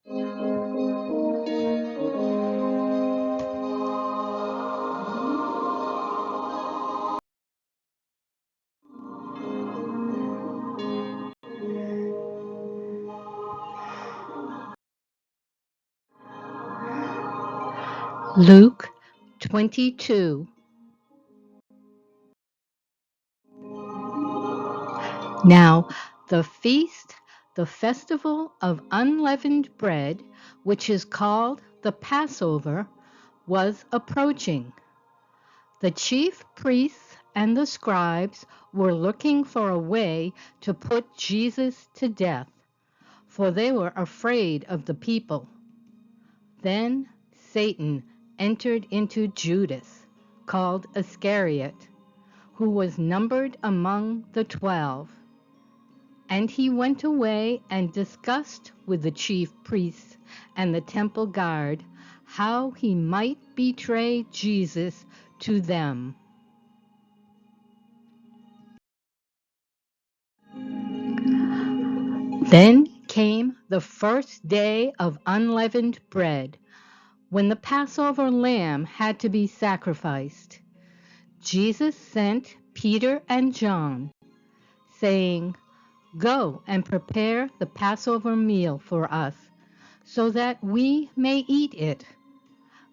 Luke 22. Now the feast, the festival of unleavened bread, which is called the Passover, was approaching. The chief priests and the scribes were looking for a way to put Jesus to death, for they were afraid of the people. Then Satan entered into Judas, called Iscariot, who was numbered among the 12. And he went away and discussed with the chief priests and the temple guard how he might betray Jesus to them. Then came the first day of unleavened bread, when the Passover lamb had to be sacrificed. Jesus sent Peter and John, saying, "Go and prepare the Passover meal for us, so that we may eat it."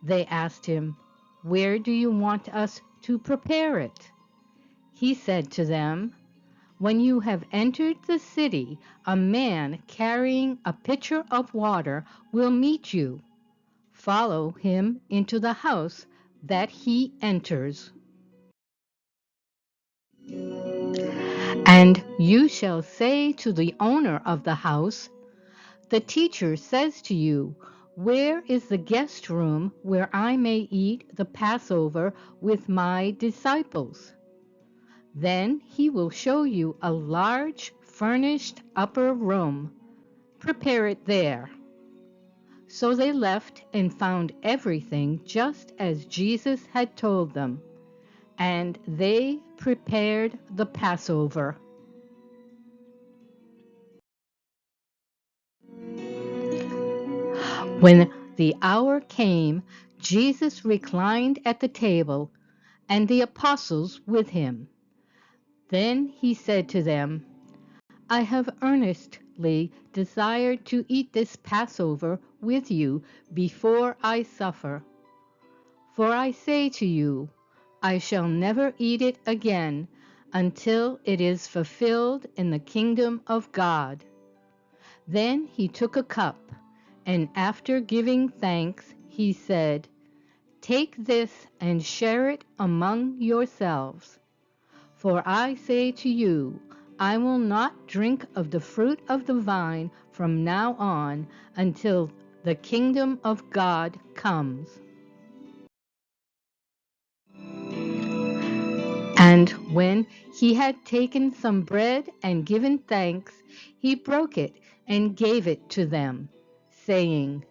They asked him, "Where do you want us to prepare it?" He said to them, "When you have entered the city, a man carrying a pitcher of water will meet you. Follow him into the house that he enters. And you shall say to the owner of the house, 'The teacher says to you, where is the guest room where I may eat the Passover with my disciples?' Then he will show you a large furnished upper room. Prepare it there." So they left and found everything just as Jesus had told them, and they prepared the Passover. When the hour came, Jesus reclined at the table, and the apostles with him. Then he said to them, "I have earnestly desired to eat this Passover with you before I suffer. For I say to you, I shall never eat it again until it is fulfilled in the kingdom of God." Then he took a cup, and after giving thanks, he said, "Take this and share it among yourselves. For I say to you, I will not drink of the fruit of the vine from now on until the kingdom of God comes." And when he had taken some bread and given thanks, he broke it and gave it to them, saying,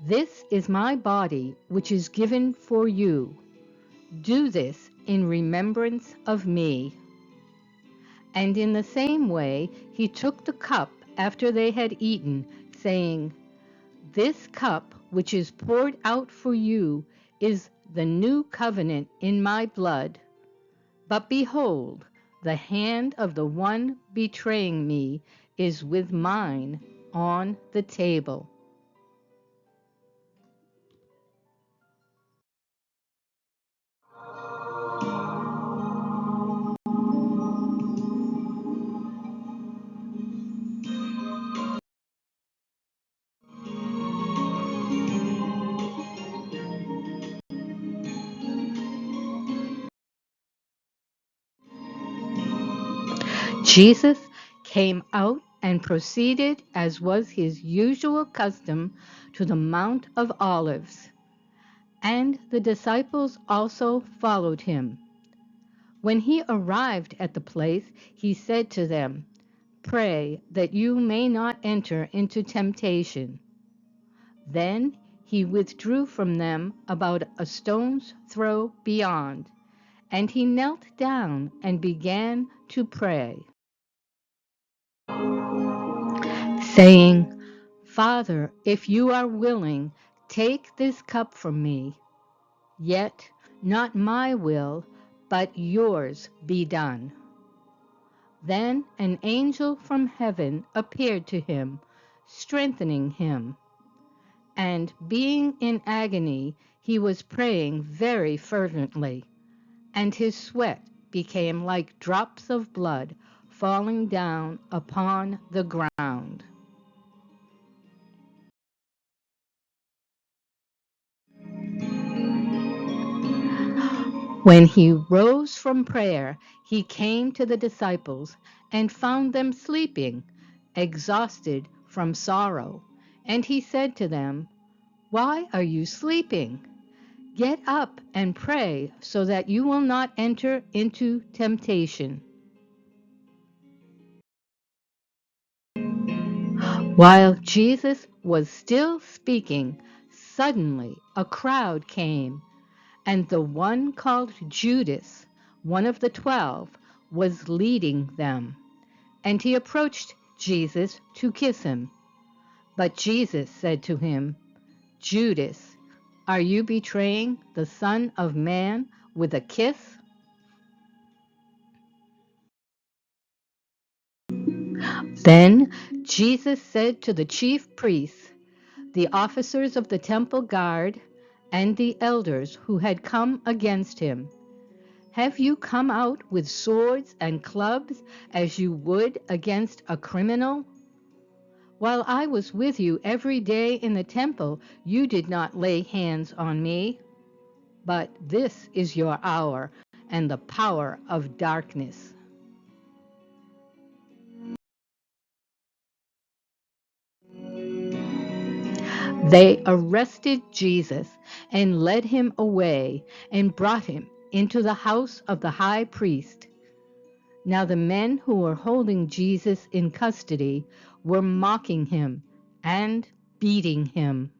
"This is my body, which is given for you. Do this in remembrance of me." And in the same way he took the cup after they had eaten, saying, "This cup which is poured out for you is the new covenant in my blood. But behold, the hand of the one betraying me is with mine on the table." Jesus came out and proceeded, as was his usual custom, to the Mount of Olives, and the disciples also followed him. When he arrived at the place, he said to them, "Pray that you may not enter into temptation." Then he withdrew from them about a stone's throw beyond, and he knelt down and began to pray, saying, "Father, if you are willing, take this cup from me. Yet not my will, but yours be done." Then an angel from heaven appeared to him, strengthening him. And being in agony, he was praying very fervently, and his sweat became like drops of blood falling down upon the ground. When he rose from prayer, he came to the disciples and found them sleeping, exhausted from sorrow. And he said to them, "Why are you sleeping? Get up and pray so that you will not enter into temptation." While Jesus was still speaking, suddenly a crowd came, and the one called Judas, one of the 12, was leading them. And he approached Jesus to kiss him. But Jesus said to him, "Judas, are you betraying the Son of Man with a kiss?" Then Jesus said to the chief priests, the officers of the temple guard, and the elders who had come against him, "Have you come out with swords and clubs as you would against a criminal? While I was with you every day in the temple, you did not lay hands on me. But this is your hour and the power of darkness." They arrested Jesus and led him away and brought him into the house of the high priest. Now the men who were holding Jesus in custody were mocking him and beating him.